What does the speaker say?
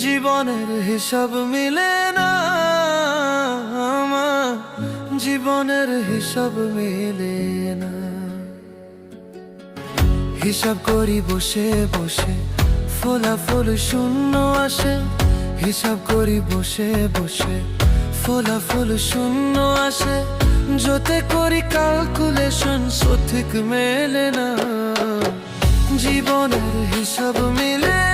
জীবনের হিসাব মিলে না আমার, জীবনের হিসাব মিলে না। হিসাব করি বসে বসে, ফলাফল শূন্য আসে। হিসাব করি বসে বসে, ফলাফল শূন্য আসে। যতে করি ক্যালকুলেশন সঠিক মেলে না, জীবনের হিসাব মিলে